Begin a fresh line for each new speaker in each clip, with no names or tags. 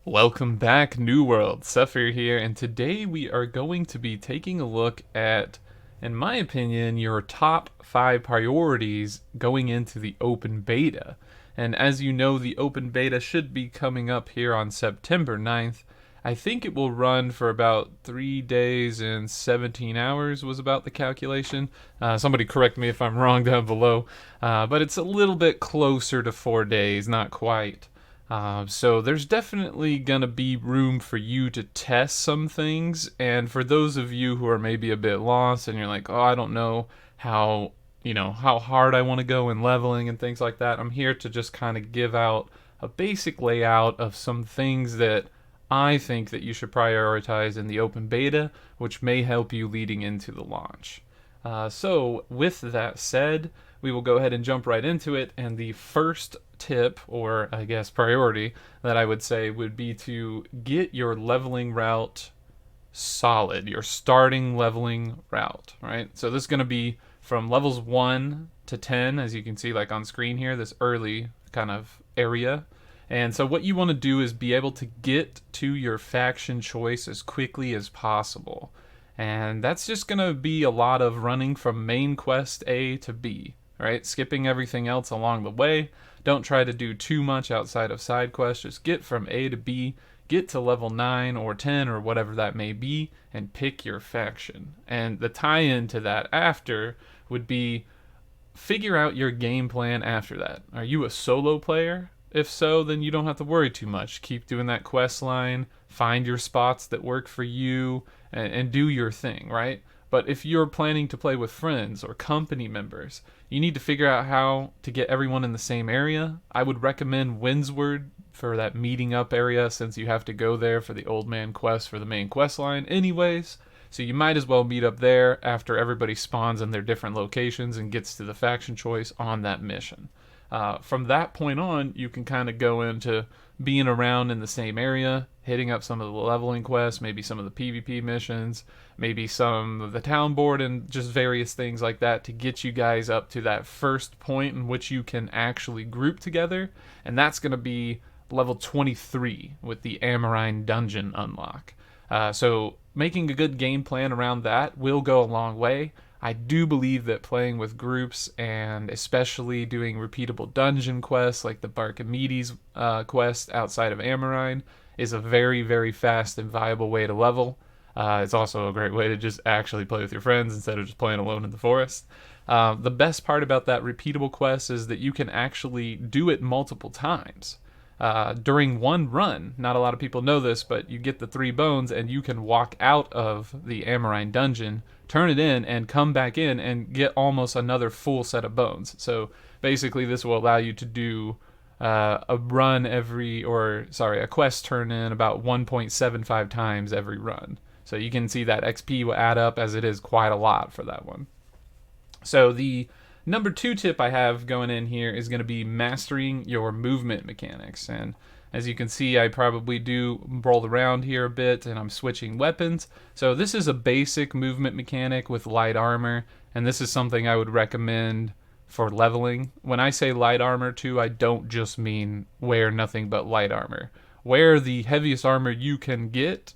Welcome back, New World. Sethphir here, and today we are going to be taking a look at, in my opinion, your top 5 priorities going into the open beta. And as you know, the open beta should be coming up here on September 9th. I think it will run for about 3 days and 17 hours, was about the calculation. Somebody correct me if I'm wrong down below. But it's a little bit closer to 4 days, not quite. So there's definitely going to be room for you to test some things. And for those of you who are maybe a bit lost and you're like, oh, I don't know how hard I want to go in leveling and things like that, I'm here to just kind of give out a basic layout of some things that I think that you should prioritize in the open beta, which may help you leading into the launch. So with that said, we will go ahead and jump right into it. And the first tip, or I guess priority, that I would say would be to get your leveling route solid, your starting leveling route, right? So this is going to be from levels 1 to 10, as you can see like on screen here, this early kind of area. And so what you want to do is be able to get to your faction choice as quickly as possible. And that's just going to be a lot of running from main quest A to B, right? Skipping everything else along the way. Don't try to do too much outside of side quests. Just get from A to B, get to level 9 or 10 or whatever that may be, and pick your faction. And the tie-in to that after would be figure out your game plan after that. Are you a solo player? If so, then you don't have to worry too much. Keep doing that quest line, find your spots that work for you, and do your thing, right? But if you're planning to play with friends or company members, you need to figure out how to get everyone in the same area. I would recommend Windsward for that meeting up area, since you have to go there for the old man quest for the main quest line anyways. So you might as well meet up there after everybody spawns in their different locations and gets to the faction choice on that mission. From that point on, you can kind of go into being around in the same area, hitting up some of the leveling quests, maybe some of the PvP missions, maybe some of the town board, and just various things like that to get you guys up to that first point in which you can actually group together. And that's going to be level 23 with the Amarine dungeon unlock. So making a good game plan around that will go a long way. I do believe that playing with groups, and especially doing repeatable dungeon quests like the Barkamedes quest outside of Amarine, is a very, very fast and viable way to level. It's also a great way to just actually play with your friends instead of just playing alone in the forest. The best part about that repeatable quest is that you can actually do it multiple times. During one run, not a lot of people know this, but you get the 3 bones and you can walk out of the Amarine dungeon, turn it in, and come back in and get almost another full set of bones. So basically this will allow you to do a quest turn in about 1.75 times every run. So you can see that XP will add up, as it is quite a lot for that one. So the number 2 tip I have going in here is going to be mastering your movement mechanics. And as you can see, I probably do roll around here a bit and I'm switching weapons. So this is a basic movement mechanic with light armor, and this is something I would recommend for leveling. When I say light armor too, I don't just mean wear nothing but light armor. Wear the heaviest armor you can get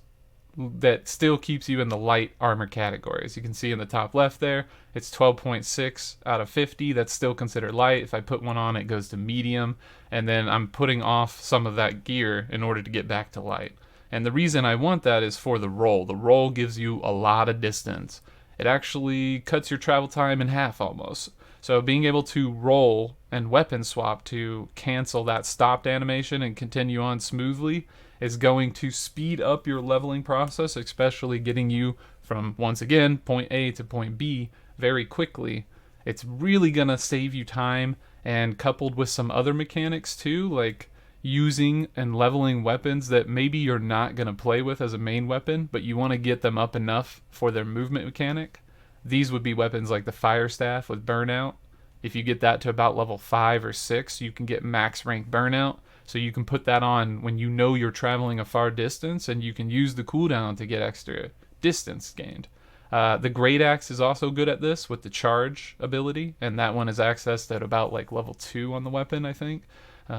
that still keeps you in the light armor category. As you can see in the top left there, it's 12.6 out of 50. That's still considered light. If I put one on, it goes to medium, and then I'm putting off some of that gear in order to get back to light. And the reason I want that is for the roll. The roll gives you a lot of distance. It actually cuts your travel time in half almost. So being able to roll and weapon swap to cancel that stopped animation and continue on smoothly is going to speed up your leveling process, especially getting you from, once again, point A to point B very quickly. It's really going to save you time, and coupled with some other mechanics too, like using and leveling weapons that maybe you're not going to play with as a main weapon, but you want to get them up enough for their movement mechanic. These would be weapons like the Fire Staff with Burnout. If you get that to about level 5 or 6, you can get max rank Burnout. So you can put that on when you know you're traveling a far distance, and you can use the cooldown to get extra distance gained. The Great Axe is also good at this with the charge ability, and that one is accessed at about like level 2 on the weapon, I think.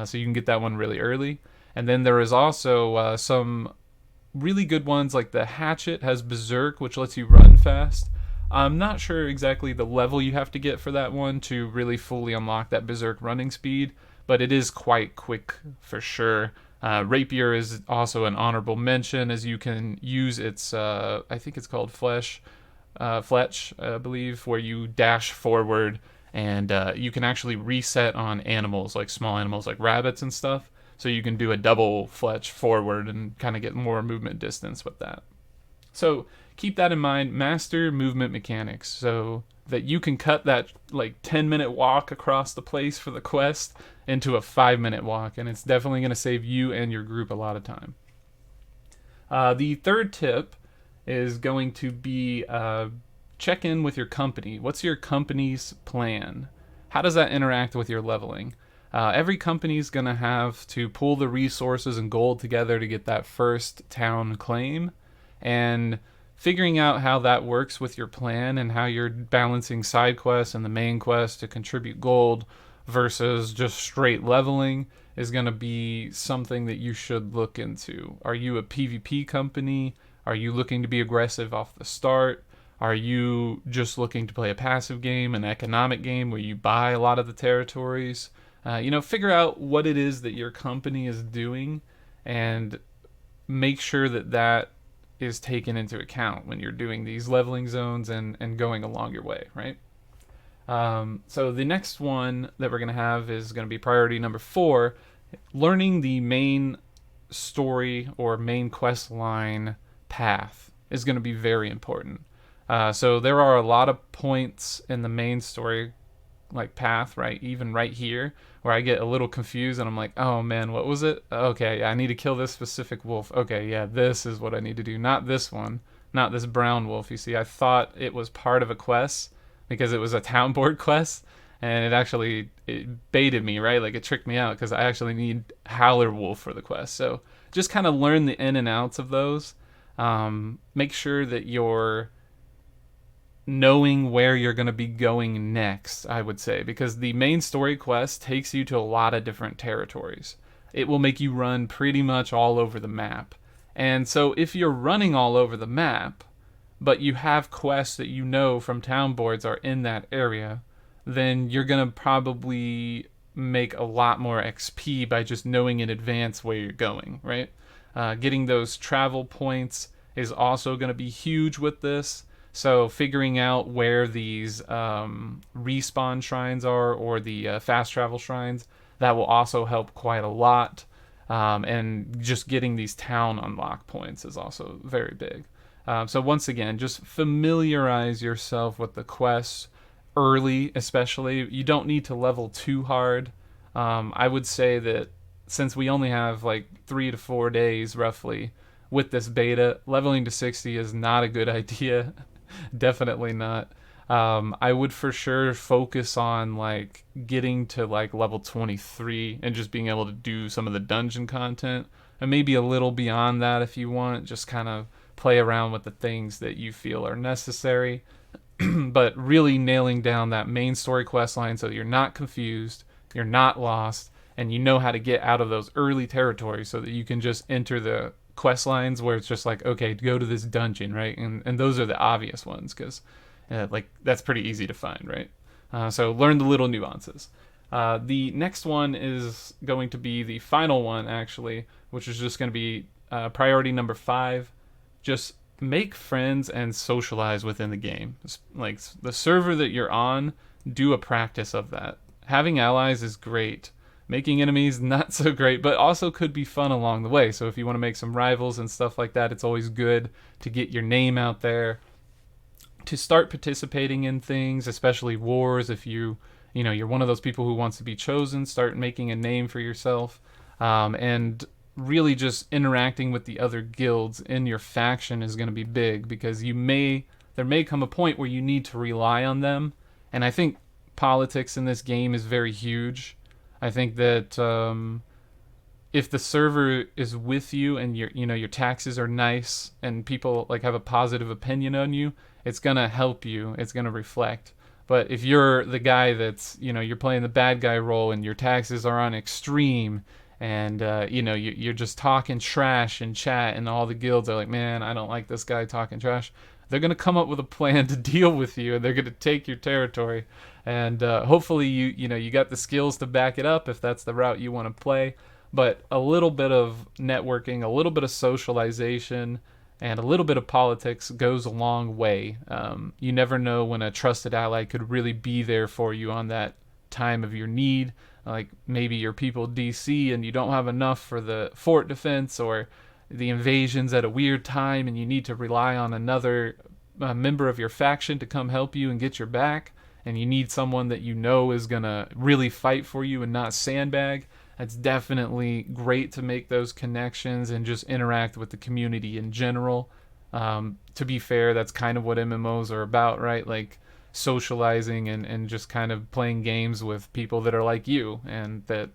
So you can get that one really early. And then there is also some really good ones, like the Hatchet has Berserk, which lets you run fast. I'm not sure exactly the level you have to get for that one to really fully unlock that Berserk running speed, but it is quite quick for sure. Rapier is also an honorable mention, as you can use its, I think it's called Fletch, I believe, where you dash forward and you can actually reset on animals, like small animals like rabbits and stuff. So you can do a double Fletch forward and kind of get more movement distance with that. So keep that in mind. Master movement mechanics so that you can cut that like 10-minute walk across the place for the quest into a 5-minute walk, and it's definitely going to save you and your group a lot of time. The third tip is going to be check in with your company. What's your company's plan? How does that interact with your leveling? Every company is going to have to pull the resources and gold together to get that first town claim, and figuring out how that works with your plan and how you're balancing side quests and the main quest to contribute gold versus just straight leveling is going to be something that you should look into. Are you a PvP company? Are you looking to be aggressive off the start? Are you just looking to play a passive game, an economic game where you buy a lot of the territories? Figure out what it is that your company is doing and make sure that that is taken into account when you're doing these leveling zones and going along your way, right? So the next one that we're going to have is going to be priority number 4, learning the main story or main quest line path is going to be very important. So there are a lot of points in the main story like path, right, even right here, where I get a little confused and I'm like, oh man, what was it? Okay, I need to kill this specific wolf. Okay, yeah, this is what I need to do, not this one, not this brown wolf. You see, I thought it was part of a quest because it was a town board quest, and it baited me, right? Like it tricked me out because I actually need howler wolf for the quest. So just kind of learn the in and outs of those. Make sure that you're knowing where you're going to be going next, I would say, because the main story quest takes you to a lot of different territories. It will make you run pretty much all over the map. And so if you're running all over the map, but you have quests that you know from town boards are in that area, then you're going to probably make a lot more XP by just knowing in advance where you're going, right? Getting those travel points is also going to be huge with this. So figuring out where these respawn shrines are or the fast travel shrines, that will also help quite a lot. And just getting these town unlock points is also very big. So once again, just familiarize yourself with the quests early, especially. You don't need to level too hard. I would say that since we only have like 3 to 4 days roughly with this beta, leveling to 60 is not a good idea. Definitely not. I would for sure focus on like getting to like level 23 and just being able to do some of the dungeon content, and maybe a little beyond that if you want. Just kind of play around with the things that you feel are necessary, but really nailing down that main story quest line so that you're not confused, you're not lost, and you know how to get out of those early territories so that you can just enter the quest lines where it's just like, okay, go to this dungeon, right? And those are the obvious ones because like that's pretty easy to find, right? So learn the little nuances. The next one is going to be the final one, actually, which is just going to be priority number 5. Just make friends and socialize within the game. Like the server that you're on, do a practice of that. Having allies is great. Making enemies, not so great, but also could be fun along the way. So if you want to make some rivals and stuff like that, it's always good to get your name out there, to start participating in things, especially wars. If you're one of those people who wants to be chosen, start making a name for yourself, and really just interacting with the other guilds in your faction is going to be big, because there may come a point where you need to rely on them. And I think politics in this game is very huge. I think that if the server is with you and your taxes are nice and people like have a positive opinion on you, it's gonna help you. It's gonna reflect. But if you're the guy that's you're playing the bad guy role and your taxes are on extreme and you're just talking trash in chat, and all the guilds are like, man, I don't like this guy talking trash. They're gonna come up with a plan to deal with you, and they're gonna take your territory. And hopefully you got the skills to back it up if that's the route you want to play. But a little bit of networking, a little bit of socialization, and a little bit of politics goes a long way. You never know when a trusted ally could really be there for you on that time of your need. Like maybe your people DC and you don't have enough for the fort defense, or the invasion's at a weird time and you need to rely on another member of your faction to come help you and get your back, and you need someone that you know is gonna really fight for you and not sandbag. It's definitely great to make those connections and just interact with the community in general. To be fair, that's kind of what MMOs are about, right? Like socializing and just kind of playing games with people that are like you, and that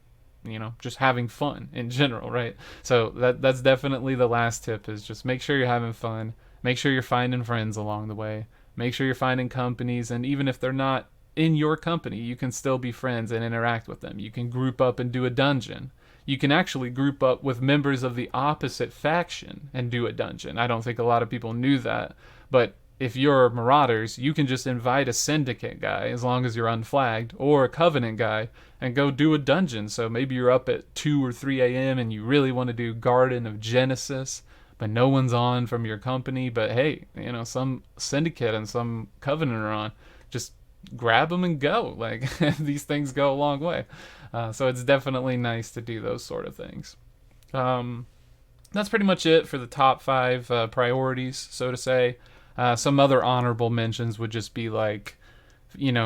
just having fun in general, right? So that's definitely the last tip, is just make sure you're having fun, make sure you're finding friends along the way, make sure you're finding companies, and even if they're not in your company, you can still be friends and interact with them. You can group up and do a dungeon. You can actually group up with members of the opposite faction and do a dungeon. I don't think a lot of people knew that, but if you're Marauders, you can just invite a Syndicate guy, as long as you're unflagged, or a Covenant guy, and go do a dungeon. So maybe you're up at 2 or 3 a.m. and you really want to do Garden of Genesis, but no one's on from your company. But hey, some Syndicate and some Covenant are on. Just grab them and go. Like, these things go a long way. So it's definitely nice to do those sort of things. That's pretty much it for the top 5 priorities, so to say. Some other honorable mentions would just be like,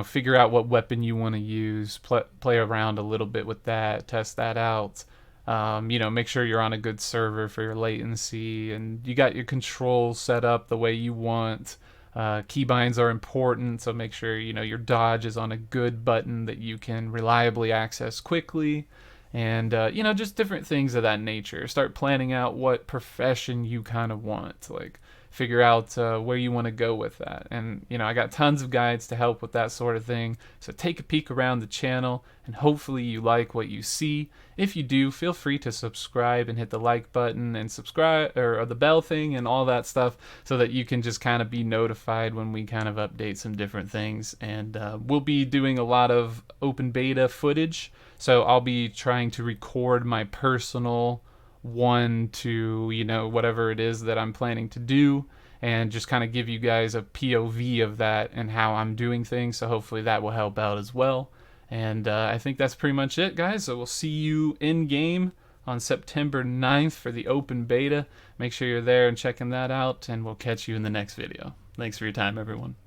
figure out what weapon you want to use, play around a little bit with that, test that out. Make sure you're on a good server for your latency, and you got your controls set up the way you want. Keybinds are important, so make sure your dodge is on a good button that you can reliably access quickly. And just different things of that nature. Start planning out what profession you kind of want. Like, figure out where you want to go with that. And I got tons of guides to help with that sort of thing, so take a peek around the channel, and hopefully you like what you see. If you do, feel free to subscribe and hit the like button and subscribe, or the bell thing and all that stuff, so that you can just kind of be notified when we kind of update some different things. And we'll be doing a lot of open beta footage, so I'll be trying to record my personal 1 to whatever it is that I'm planning to do, and just kind of give you guys a POV of that and how I'm doing things. So hopefully that will help out as well. And I think that's pretty much it, guys. So we'll see you in game on September 9th for the open beta. Make sure you're there and checking that out, and we'll catch you in the next video. Thanks for your time, everyone.